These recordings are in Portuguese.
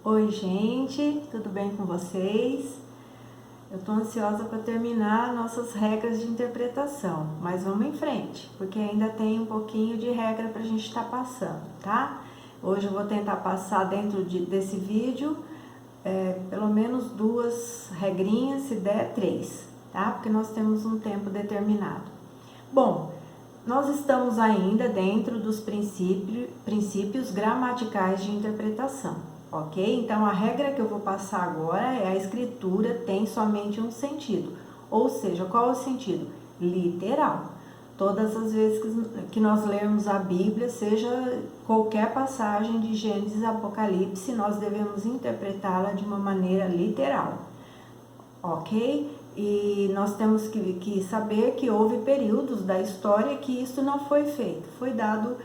Oi, gente, tudo bem com vocês? Eu tô ansiosa para terminar nossas regras de interpretação, mas vamos em frente, porque ainda tem um pouquinho de regra para a gente estar passando, tá? Hoje eu vou tentar passar dentro desse vídeo pelo menos 2 regrinhas, se der 3, tá? Porque nós temos um tempo determinado. Bom, nós estamos ainda dentro dos princípios gramaticais de interpretação, ok? Então, a regra que eu vou passar agora é: a escritura tem somente um sentido, ou seja, qual é o sentido? Literal. Todas as vezes que nós lermos a Bíblia, seja qualquer passagem de Gênesis a Apocalipse, nós devemos interpretá-la de uma maneira literal, ok? E nós temos que saber que houve períodos da história que isso não foi feito. Foi dado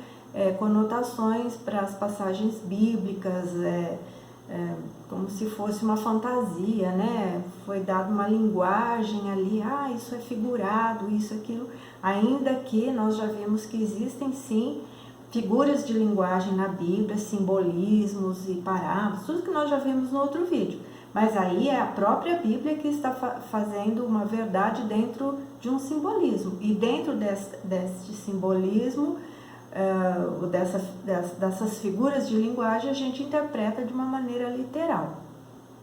conotações para as passagens bíblicas, como se fosse uma fantasia, né? Foi dada uma linguagem ali, isso é figurado, isso, aquilo. Ainda que nós já vimos que existem sim figuras de linguagem na Bíblia, simbolismos e parábolas, tudo que nós já vimos no outro vídeo. Mas aí é a própria Bíblia que está fazendo uma verdade dentro de um simbolismo. E dentro desse simbolismo, dessas figuras de linguagem, a gente interpreta de uma maneira literal,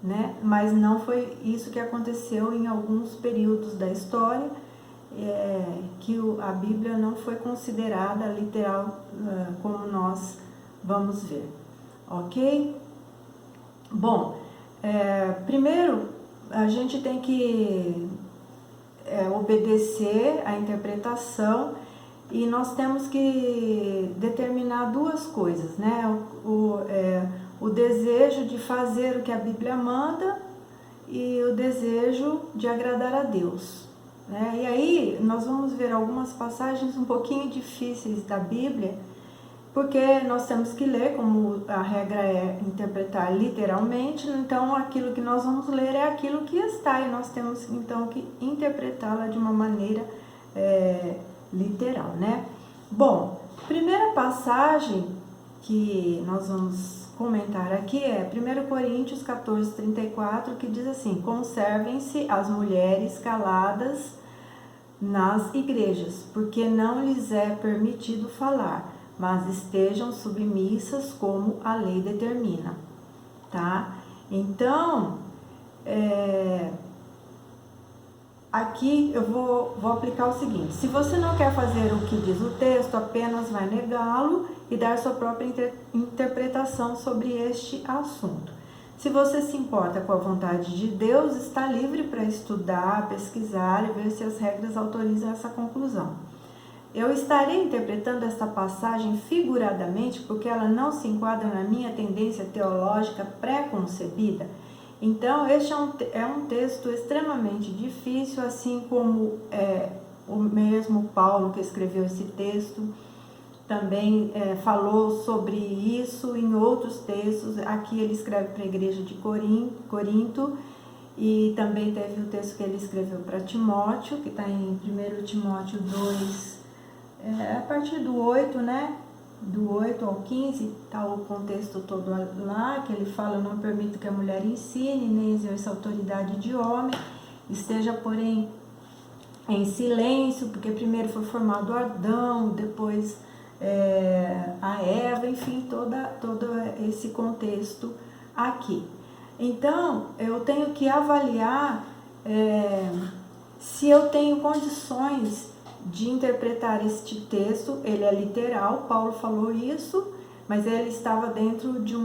né? Mas não foi isso que aconteceu em alguns períodos da história, que a Bíblia não foi considerada literal, como nós vamos ver, ok? Bom, primeiro a gente tem que obedecer à interpretação, e nós temos que determinar 2 coisas, né? O desejo de fazer o que a Bíblia manda e o desejo de agradar a Deus, né? E aí nós vamos ver algumas passagens um pouquinho difíceis da Bíblia, porque nós temos que ler, como a regra é interpretar literalmente, então aquilo que nós vamos ler é aquilo que está, e nós temos então que interpretá-la de uma maneira literal, né? Bom, primeira passagem que nós vamos comentar aqui é 1 Coríntios 14:34, que diz assim: conservem-se as mulheres caladas nas igrejas, porque não lhes é permitido falar, mas estejam submissas como a lei determina, tá? Então, aqui eu vou aplicar o seguinte: se você não quer fazer o que diz o texto, apenas vai negá-lo e dar sua própria interpretação sobre este assunto. Se você se importa com a vontade de Deus, está livre para estudar, pesquisar e ver se as regras autorizam essa conclusão. Eu estarei interpretando esta passagem figuradamente porque ela não se enquadra na minha tendência teológica pré-concebida. Então, este é um texto extremamente difícil, assim como o mesmo Paulo que escreveu esse texto também falou sobre isso em outros textos. Aqui ele escreve para a igreja de Corinto, e também teve o texto que ele escreveu para Timóteo, que está em 1 Timóteo 2, a partir do 8, né? Do 8 ao 15, está o contexto todo lá, que ele fala: não permito que a mulher ensine, nem exerça autoridade de homem, esteja, porém, em silêncio, porque primeiro foi formado Adão, depois a Eva, enfim, todo esse contexto aqui. Então, eu tenho que avaliar se eu tenho condições de interpretar este texto. Ele é literal, Paulo falou isso, mas ele estava dentro de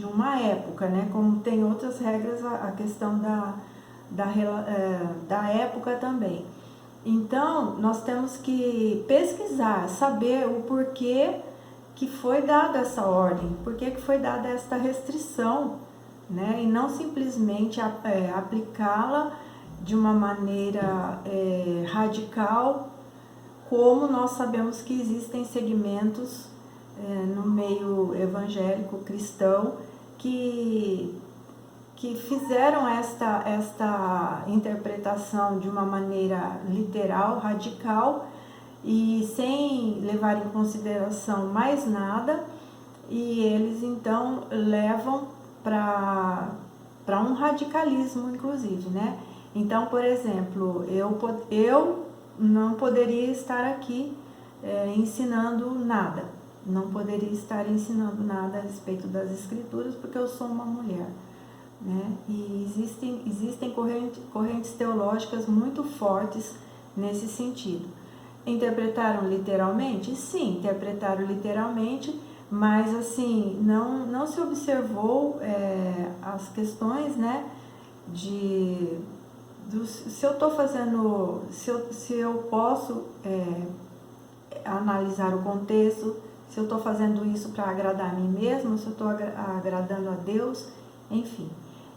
uma época, né? Como tem outras regras, a questão da época também. Então, nós temos que pesquisar, saber o porquê que foi dada essa ordem, porquê que foi dada esta restrição, né? E não simplesmente aplicá-la de uma maneira radical, como nós sabemos que existem segmentos no meio evangélico cristão que fizeram esta interpretação de uma maneira literal, radical, e sem levar em consideração mais nada, e eles então levam para um radicalismo, inclusive, né? Então, por exemplo, eu não poderia estar aqui ensinando nada, não poderia estar ensinando nada a respeito das escrituras, porque eu sou uma mulher, né? E existem correntes teológicas muito fortes nesse sentido. Interpretaram literalmente? Sim, interpretaram literalmente, mas assim, não se observou as questões, né, se eu estou fazendo, se eu posso analisar o contexto, se eu estou fazendo isso para agradar a mim mesmo, se eu estou agradando a Deus, enfim.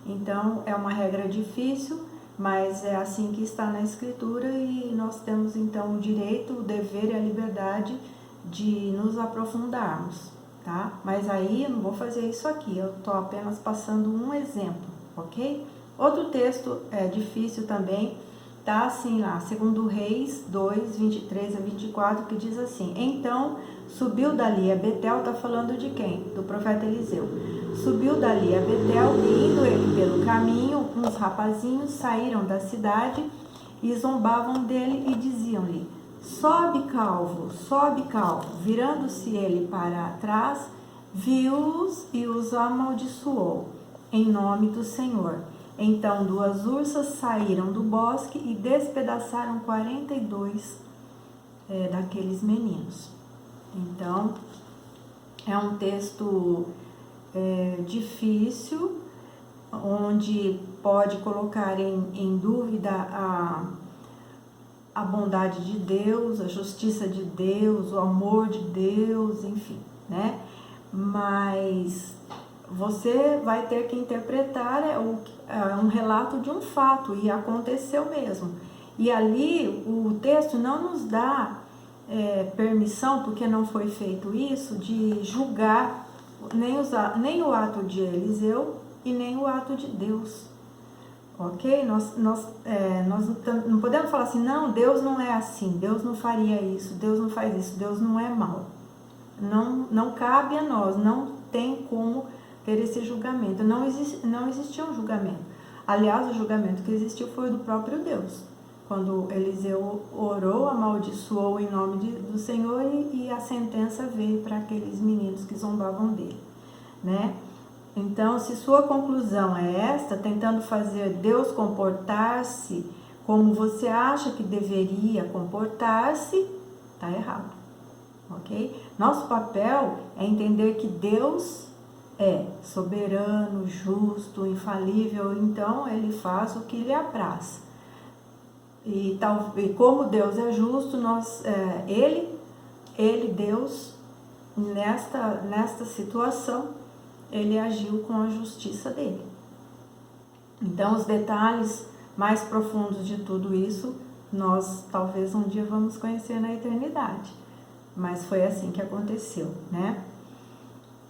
Então, é uma regra difícil, mas é assim que está na Escritura, e nós temos então o direito, o dever e a liberdade de nos aprofundarmos, tá? Mas aí eu não vou fazer isso aqui, eu estou apenas passando um exemplo, ok? Outro texto difícil também, tá assim lá, 2 Reis 2, 23 a 24, que diz assim: Então subiu dali a Betel, tá falando de quem? Do profeta Eliseu. Subiu dali a Betel, e indo ele pelo caminho, uns rapazinhos saíram da cidade e zombavam dele e diziam-lhe: sobe, calvo, sobe, calvo. Virando-se ele para trás, viu-os e os amaldiçoou, em nome do Senhor. Então 2 ursas saíram do bosque e despedaçaram 42 daqueles meninos. Então, é um texto difícil, onde pode colocar em dúvida a bondade de Deus, a justiça de Deus, o amor de Deus, enfim, né? Mas você vai ter que interpretar um relato de um fato, e aconteceu mesmo. E ali o texto não nos dá permissão, porque não foi feito isso, de julgar nem o ato de Eliseu e nem o ato de Deus. Ok? Nós não podemos falar assim, não, Deus não é assim, Deus não faria isso, Deus não faz isso, Deus não é mau. Não cabe a nós, não tem como ter esse julgamento. Não existia um julgamento. Aliás, o julgamento que existiu foi do próprio Deus. Quando Eliseu orou, amaldiçoou em nome do Senhor, e a sentença veio para aqueles meninos que zombavam dele, né? Então, se sua conclusão é esta, tentando fazer Deus comportar-se como você acha que deveria comportar-se, está errado, ok? Nosso papel é entender que Deus é soberano, justo, infalível, então Ele faz o que lhe apraz. E como Deus é justo, Deus, nesta situação, Ele agiu com a justiça dele. Então, os detalhes mais profundos de tudo isso, nós talvez um dia vamos conhecer na eternidade. Mas foi assim que aconteceu, né?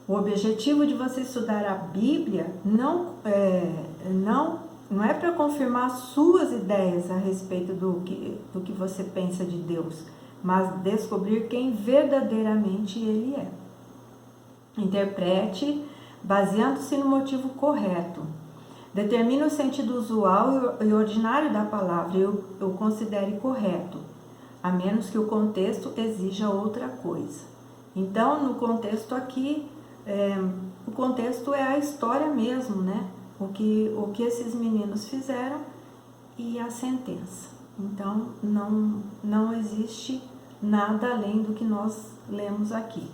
O objetivo de você estudar a Bíblia não é para confirmar suas ideias a respeito do que você pensa de Deus, mas descobrir quem verdadeiramente Ele é. Interprete baseando-se no motivo correto. Determine o sentido usual e ordinário da palavra e o considere correto, a menos que o contexto exija outra coisa. Então, no contexto aqui, o contexto é a história mesmo, né? O que esses meninos fizeram e a sentença. Então, não existe nada além do que nós lemos aqui.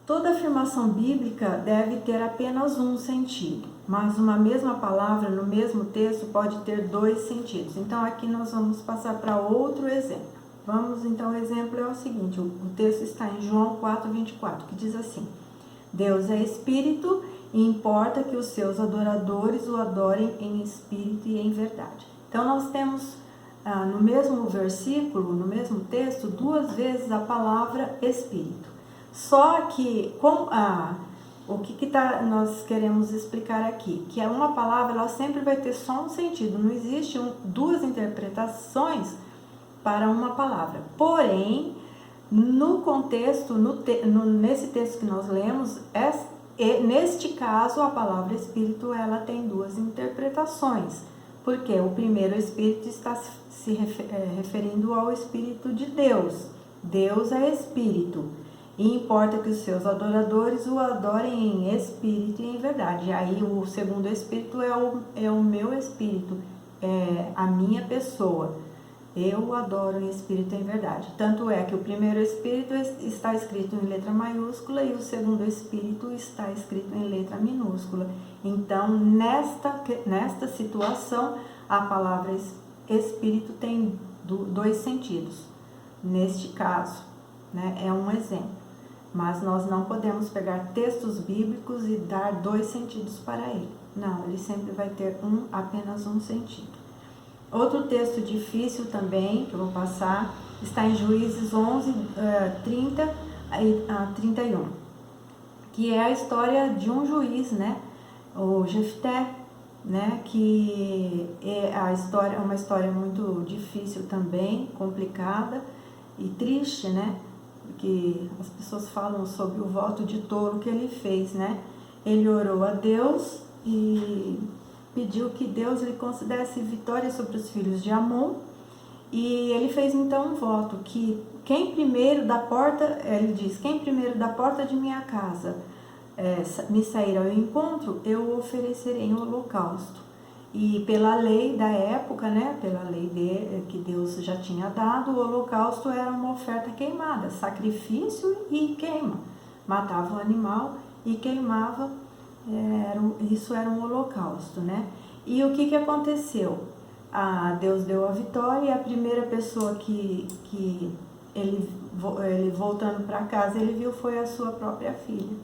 Toda afirmação bíblica deve ter apenas um sentido, mas uma mesma palavra no mesmo texto pode ter 2 sentidos. Então, aqui nós vamos passar para outro exemplo. Então, o exemplo é o seguinte, o texto está em João 4:24, que diz assim: Deus é espírito e importa que os seus adoradores o adorem em espírito e em verdade. Então, nós temos no mesmo versículo, no mesmo texto, 2 vezes a palavra espírito. Só que nós queremos explicar aqui, que uma palavra ela sempre vai ter só um sentido, não existe 2 interpretações para uma palavra. Porém, No contexto, nesse texto que nós lemos, neste caso, a palavra Espírito, ela tem duas interpretações. Porque o primeiro Espírito está se referindo ao Espírito de Deus. Deus é Espírito. E importa que os seus adoradores o adorem em espírito e em verdade. E aí o segundo Espírito é o meu Espírito, é a minha pessoa. Eu o adoro em espírito e em verdade. Tanto é que o primeiro Espírito está escrito em letra maiúscula e o segundo Espírito está escrito em letra minúscula. Então, nesta situação, a palavra Espírito tem dois sentidos. Neste caso, né, é um exemplo. Mas nós não podemos pegar textos bíblicos e dar dois sentidos para ele. Não, ele sempre vai ter apenas um sentido. Outro texto difícil também, que eu vou passar, está em Juízes 11, 30 a 31, que é a história de um juiz, né, o Jefté, né, que é uma história muito difícil também, complicada e triste, né, porque as pessoas falam sobre o voto de tolo que ele fez, né, ele orou a Deus e pediu que Deus lhe concedesse vitória sobre os filhos de Amon, e ele fez então um voto, que quem primeiro da porta, ele diz, quem primeiro da porta de minha casa me sair ao encontro, eu oferecerei um holocausto. E pela lei da época, né, pela lei que Deus já tinha dado, o holocausto era uma oferta queimada, sacrifício e queima. Matava o animal e queimava, isso era um holocausto, né? E o que aconteceu? Deus deu a vitória e a primeira pessoa que ele voltando para casa, ele viu foi a sua própria filha,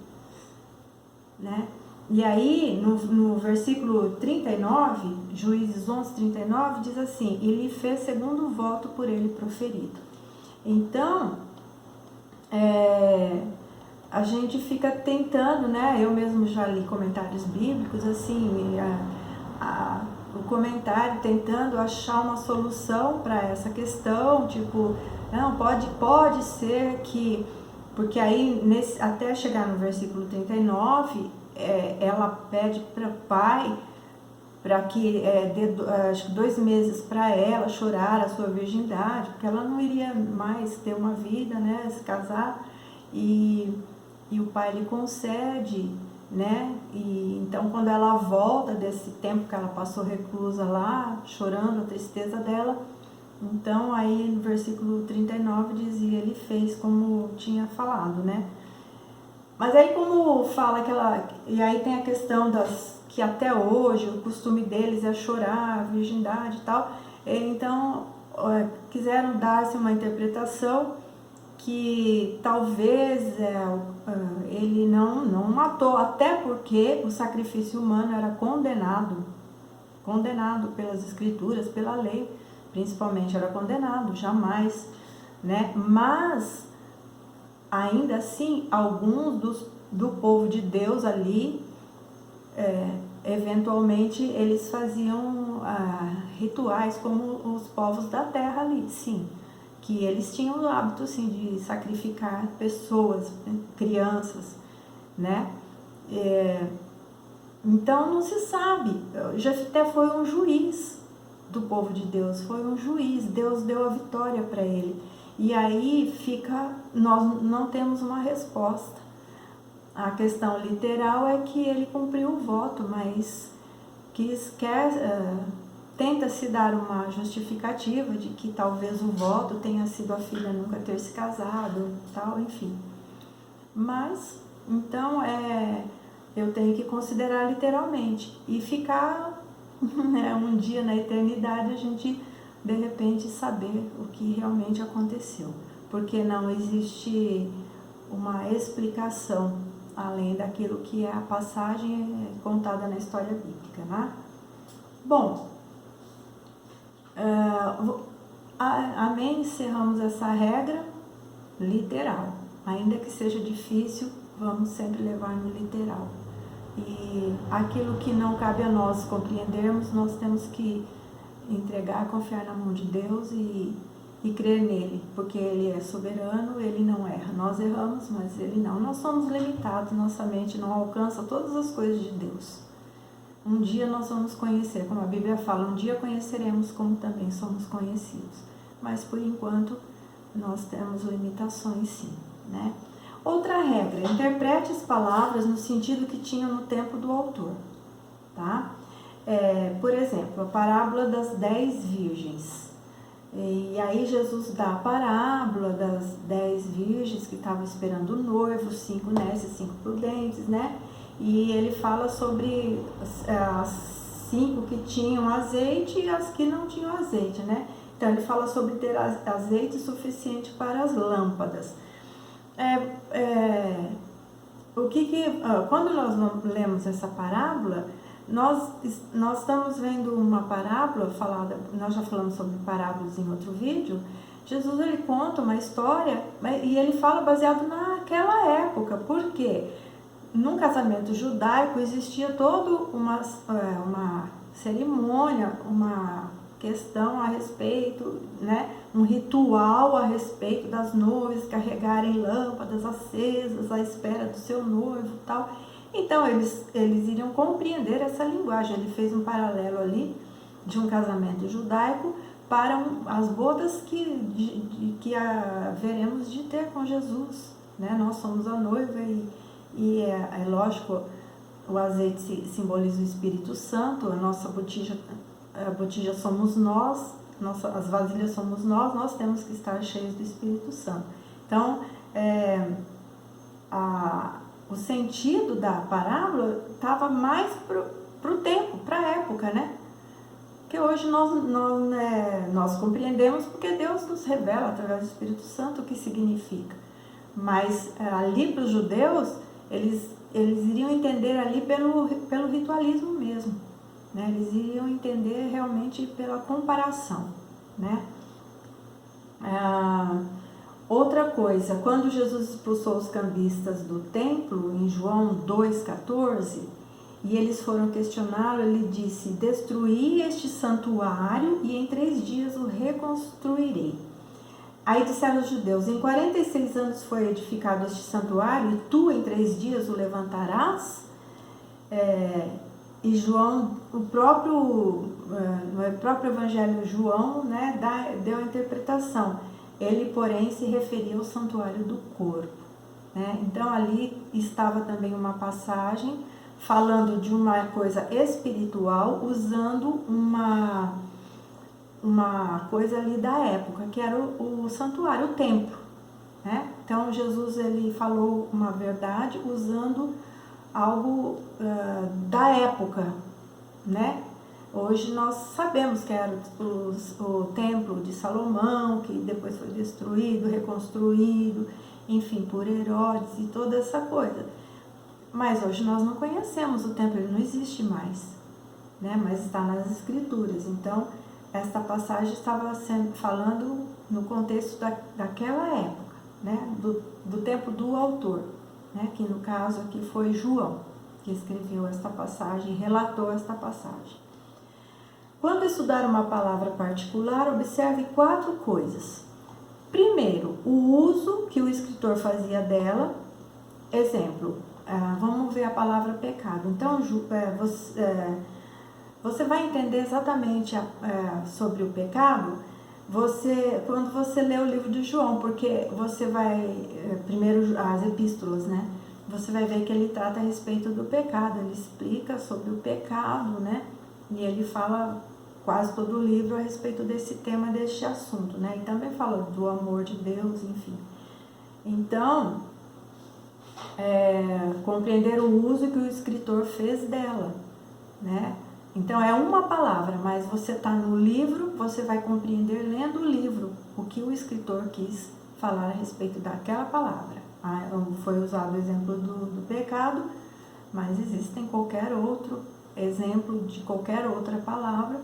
né? E aí, no versículo 39, Juízes 11, 39, diz assim, e lhe fez segundo o voto por ele proferido. Então, a gente fica tentando, né? Eu mesmo já li comentários bíblicos, assim, o comentário tentando achar uma solução para essa questão, tipo, não, pode ser que, porque aí, até chegar no versículo 39, ela pede para o pai, para que dê acho que 2 meses para ela chorar a sua virgindade, porque ela não iria mais ter uma vida, né, se casar, e o pai lhe concede, né, e então quando ela volta desse tempo que ela passou reclusa lá, chorando a tristeza dela, então aí no versículo 39 dizia, ele fez como tinha falado, né. Mas aí como fala e aí tem a questão que até hoje o costume deles é chorar a virgindade e tal, então quiseram dar-se uma interpretação que talvez ele não matou, até porque o sacrifício humano era condenado pelas escrituras, pela lei, principalmente era condenado, jamais, né? Mas ainda assim, alguns do povo de Deus ali, eventualmente eles faziam rituais como os povos da terra ali, sim, que eles tinham o hábito, sim, de sacrificar pessoas, crianças, né? Então não se sabe. Jefté foi um juiz do povo de Deus, foi um juiz, Deus deu a vitória para ele. E aí nós não temos uma resposta. A questão literal é que ele cumpriu o voto, mas tenta se dar uma justificativa de que talvez o voto tenha sido a filha nunca ter se casado, tal, enfim. Mas, então, eu tenho que considerar literalmente e ficar um dia na eternidade a gente de repente saber o que realmente aconteceu, porque não existe uma explicação além daquilo que é a passagem contada na história bíblica, né? Bom, amém, encerramos essa regra literal, ainda que seja difícil, vamos sempre levar no literal, e aquilo que não cabe a nós compreendermos, nós temos que entregar, confiar na mão de Deus e e crer nele, porque ele é soberano, ele não erra. Nós erramos, mas ele não. Nós somos limitados, nossa mente não alcança todas as coisas de Deus. Um dia nós vamos conhecer, como a Bíblia fala, um dia conheceremos como também somos conhecidos. Mas por enquanto nós temos limitações, sim, né? Outra regra: interprete as palavras no sentido que tinham no tempo do autor, tá? Por exemplo, a parábola das 10 virgens. E aí Jesus dá a parábola das 10 virgens que estavam esperando o noivo, 5 nécias, 5 prudentes, né? E ele fala sobre as 5 que tinham azeite e as que não tinham azeite, né? Então ele fala sobre ter azeite suficiente para as lâmpadas. Quando nós lemos essa parábola, nós estamos vendo uma parábola falada, nós já falamos sobre parábolas em outro vídeo. Jesus, ele conta uma história e ele fala baseado naquela época, porque num casamento judaico existia toda uma cerimônia, uma questão a respeito, né, um ritual a respeito das noivas carregarem lâmpadas acesas à espera do seu noivo e tal. Então eles iriam compreender essa linguagem. Ele fez um paralelo ali de um casamento judaico para as bodas que veremos de ter com Jesus, né? Nós somos a noiva e é lógico, o azeite simboliza o Espírito Santo, a nossa botija somos nós, as vasilhas somos nós temos que estar cheios do Espírito Santo. Então, o sentido da parábola estava mais para o tempo, para a época, né? Que hoje nós compreendemos porque Deus nos revela através do Espírito Santo o que significa. Mas ali para os judeus, eles iriam entender ali pelo ritualismo mesmo, né? Eles iriam entender realmente pela comparação, né? Outra coisa, quando Jesus expulsou os cambistas do templo, em João 2,14, e eles foram questioná-lo, ele disse: destruí este santuário e em 3 dias o reconstruirei. Aí disseram os judeus: em 46 anos foi edificado este santuário e tu em 3 dias o levantarás? E João, no próprio Evangelho João, né, deu a interpretação. Ele, porém, se referia ao santuário do corpo, né? Então ali estava também uma passagem falando de uma coisa espiritual, usando uma coisa ali da época, que era o santuário, o templo, né? Então Jesus, ele falou uma verdade usando algo da época, né? Hoje nós sabemos que era o templo de Salomão, que depois foi destruído, reconstruído, enfim, por Herodes e toda essa coisa. Mas hoje nós não conhecemos o templo, ele não existe mais, né? Mas está nas escrituras. Então, esta passagem estava falando no contexto daquela época, né? Do tempo do autor, né? Que no caso aqui foi João, que escreveu esta passagem, relatou esta passagem. Quando estudar uma palavra particular, observe 4 coisas. Primeiro, o uso que o escritor fazia dela. Exemplo, vamos ver a palavra pecado. Então, você vai entender exatamente sobre o pecado quando você lê o livro de João, porque você vai, primeiro as epístolas, né? Você vai ver que ele trata a respeito do pecado, ele explica sobre o pecado, né? E ele fala quase todo o livro a respeito desse tema, deste assunto, né? E também fala do amor de Deus, enfim. Então, compreender o uso que o escritor fez dela, né? Então, é uma palavra, mas você está no livro, você vai compreender lendo o livro o que o escritor quis falar a respeito daquela palavra. Foi usado o exemplo do pecado, mas existem qualquer outro exemplo de qualquer outra palavra.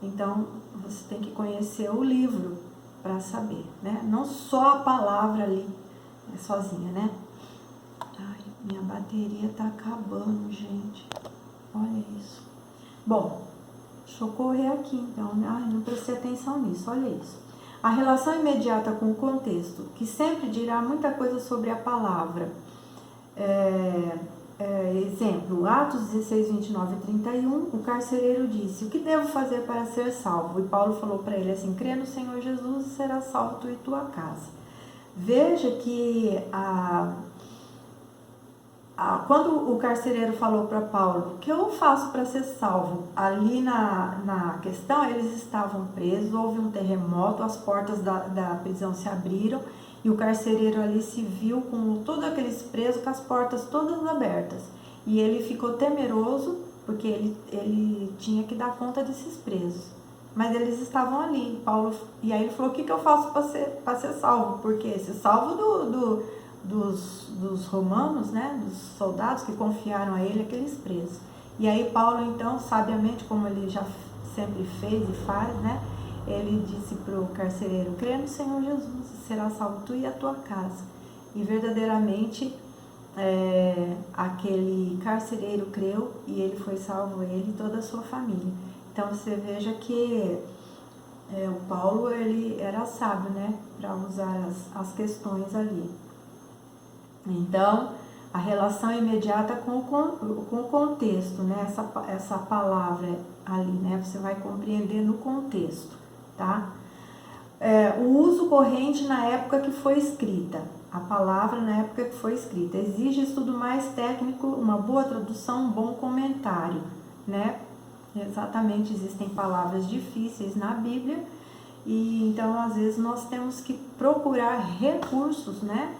Então, você tem que conhecer o livro para saber, né? Não só a palavra ali sozinha, né? Ai, minha bateria tá acabando, gente. Olha isso. Bom, deixa eu correr aqui, então. Ai, não prestei atenção nisso, olha isso. A relação imediata com o contexto, que sempre dirá muita coisa sobre a palavra. Exemplo, Atos 16, 29 e 31, o carcereiro disse: o que devo fazer para ser salvo? E Paulo falou para ele assim: crê no Senhor Jesus e serás salvo tu e tua casa. Veja que quando o carcereiro falou para Paulo: o que eu faço para ser salvo? Ali na questão, eles estavam presos, houve um terremoto, as portas da prisão se abriram, e o carcereiro ali se viu com todos aqueles presos, com as portas todas abertas. E ele ficou temeroso, porque ele tinha que dar conta desses presos. Mas eles estavam ali, e aí ele falou: o que eu faço para ser salvo? Porque ser salvo dos romanos, né, dos soldados que confiaram a ele aqueles presos. E aí Paulo, então, sabiamente, como ele já sempre fez e faz, né, ele disse para o carcereiro: crê no Senhor Jesus e será salvo tu e a tua casa. E verdadeiramente aquele carcereiro creu e ele foi salvo, ele e toda a sua família. Então você veja que o Paulo, ele era sábio, né, para usar as questões ali. Então, a relação imediata com o contexto, né? Essa palavra ali, né? Você vai compreender no contexto, tá? O uso corrente na época que foi escrita. A palavra na época que foi escrita. Exige estudo mais técnico, uma boa tradução, um bom comentário, né? Exatamente, existem palavras difíceis na Bíblia e então às vezes nós temos que procurar recursos, né?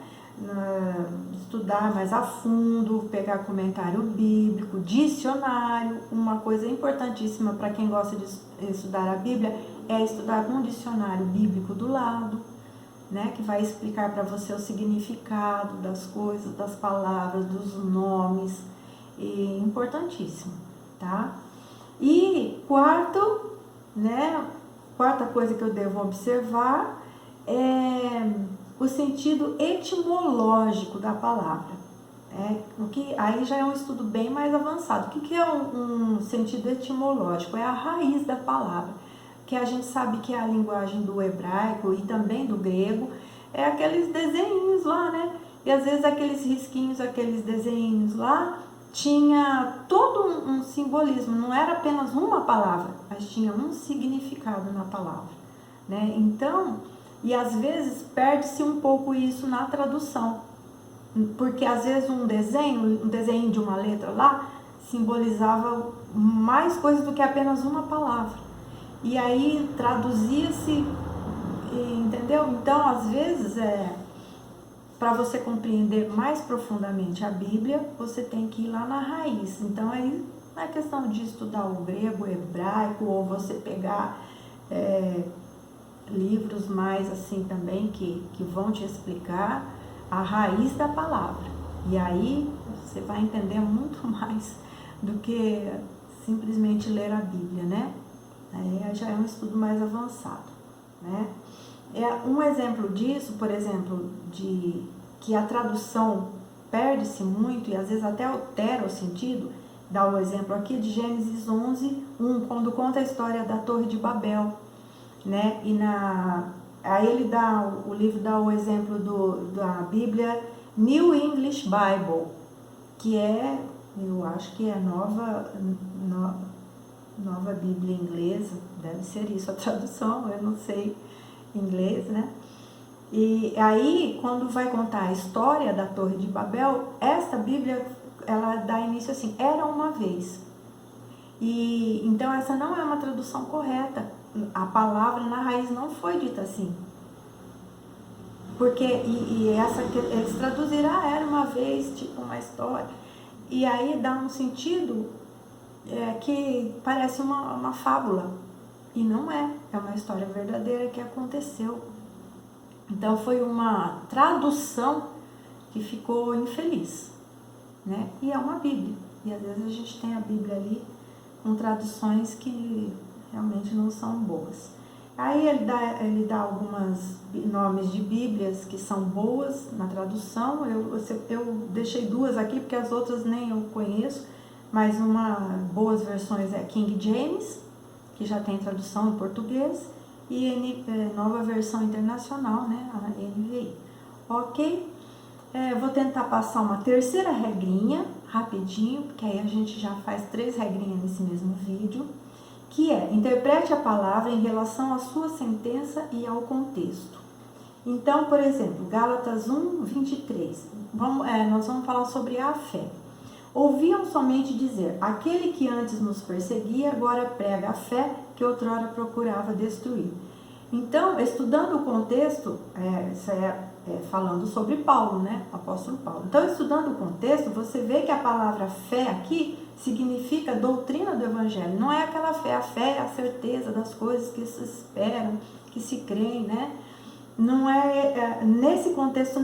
Estudar mais a fundo, pegar comentário bíblico, dicionário. Uma coisa importantíssima para quem gosta de estudar a Bíblia é estudar com um dicionário bíblico do lado, né, que vai explicar para você o significado das coisas, das palavras, dos nomes. E importantíssimo, tá? E quarta coisa que eu devo observar é o sentido etimológico da palavra. Aí já é um estudo bem mais avançado. O que é um sentido etimológico? É a raiz da palavra, que a gente sabe que é a linguagem do hebraico e também do grego, é aqueles desenhos lá, né? E às vezes aqueles risquinhos, aqueles desenhos lá, tinha todo um simbolismo, não era apenas uma palavra, mas tinha um significado na palavra, né? Então, e às vezes perde-se um pouco isso na tradução, porque às vezes um desenho de uma letra lá simbolizava mais coisas do que apenas uma palavra. E aí traduzia-se, entendeu? Então, às vezes, para você compreender mais profundamente a Bíblia, você tem que ir lá na raiz. Então, aí não é questão de estudar o grego, o hebraico, ou você pegar livros mais assim também que vão te explicar a raiz da palavra. E aí você vai entender muito mais do que simplesmente ler a Bíblia, né? Aí já é um estudo mais avançado, né? Um exemplo disso, por exemplo, de que a tradução perde-se muito e às vezes até altera o sentido, dá um exemplo aqui de Gênesis 11:1, quando conta a história da Torre de Babel, né? Aí o livro dá o exemplo da Bíblia New English Bible, que eu acho que é nova Bíblia inglesa, deve ser isso a tradução, eu não sei inglês, né? E aí, quando vai contar a história da Torre de Babel, esta Bíblia, ela dá início assim: era uma vez. E então essa não é uma tradução correta. A palavra na raiz não foi dita assim. Porque eles traduziram: era uma vez, tipo uma história. E aí dá um sentido que parece uma fábula. E não é uma história verdadeira que aconteceu. Então foi uma tradução que ficou infeliz, né? E é uma Bíblia. E às vezes a gente tem a Bíblia ali com traduções que realmente não são boas. Aí ele dá alguns nomes de Bíblias que são boas na tradução. Eu deixei duas aqui porque as outras nem eu conheço, mas boas versões é King James, que já tem tradução em português, e Nova Versão Internacional, né, a NVI. Ok? Vou tentar passar uma terceira regrinha, rapidinho, porque aí a gente já faz 3 regrinhas nesse mesmo vídeo, que é: interprete a palavra em relação à sua sentença e ao contexto. Então, por exemplo, Gálatas 1:23, nós vamos falar sobre a fé. Ouviam somente dizer: aquele que antes nos perseguia, agora prega a fé que outrora procurava destruir. Então, estudando o contexto, isso falando sobre Paulo, né? Apóstolo Paulo. Então, estudando o contexto, você vê que a palavra fé aqui significa doutrina do Evangelho. Não é aquela fé, a fé é a certeza das coisas que se esperam, que se creem, né? Não nesse contexto,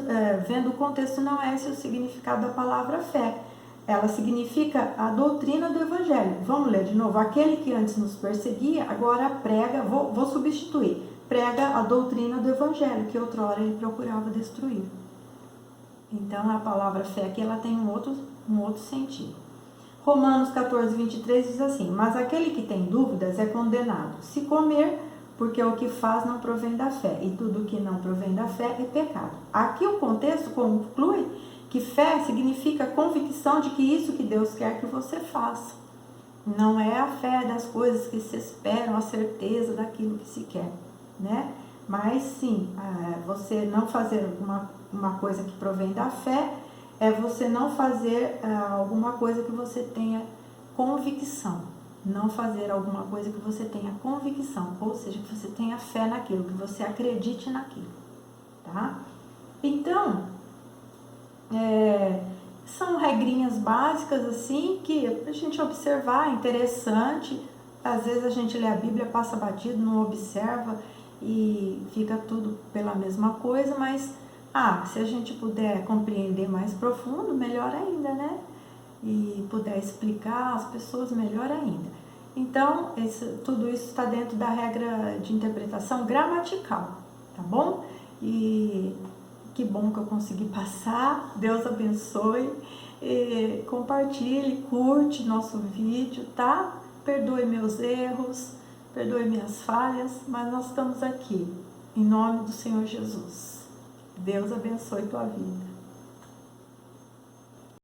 vendo o contexto, não é esse o significado da palavra fé. Ela significa a doutrina do Evangelho. Vamos ler de novo. Aquele que antes nos perseguia, agora prega, vou substituir, prega a doutrina do Evangelho, que outrora ele procurava destruir. Então, a palavra fé aqui, ela tem um outro sentido. Romanos 14:23 diz assim: mas aquele que tem dúvidas é condenado, se comer, porque o que faz não provém da fé, e tudo que não provém da fé é pecado. Aqui o contexto conclui que fé significa convicção de que isso que Deus quer que você faça. Não é a fé das coisas que se esperam, a certeza daquilo que se quer, né? Mas sim, você não fazer uma coisa que provém da fé é você não fazer alguma coisa que você tenha convicção. Não fazer alguma coisa que você tenha convicção, ou seja, que você tenha fé naquilo, que você acredite naquilo, tá? Então, são regrinhas básicas assim que a gente observar, é interessante. Às vezes a gente lê a Bíblia, passa batido, não observa e fica tudo pela mesma coisa, mas se a gente puder compreender mais profundo, melhor ainda, né? E puder explicar às pessoas, melhor ainda. Então, tudo isso está dentro da regra de interpretação gramatical, tá bom? E que bom que eu consegui passar. Deus abençoe. Compartilhe, curte nosso vídeo, tá? Perdoe meus erros, perdoe minhas falhas, mas nós estamos aqui, em nome do Senhor Jesus. Deus abençoe tua vida.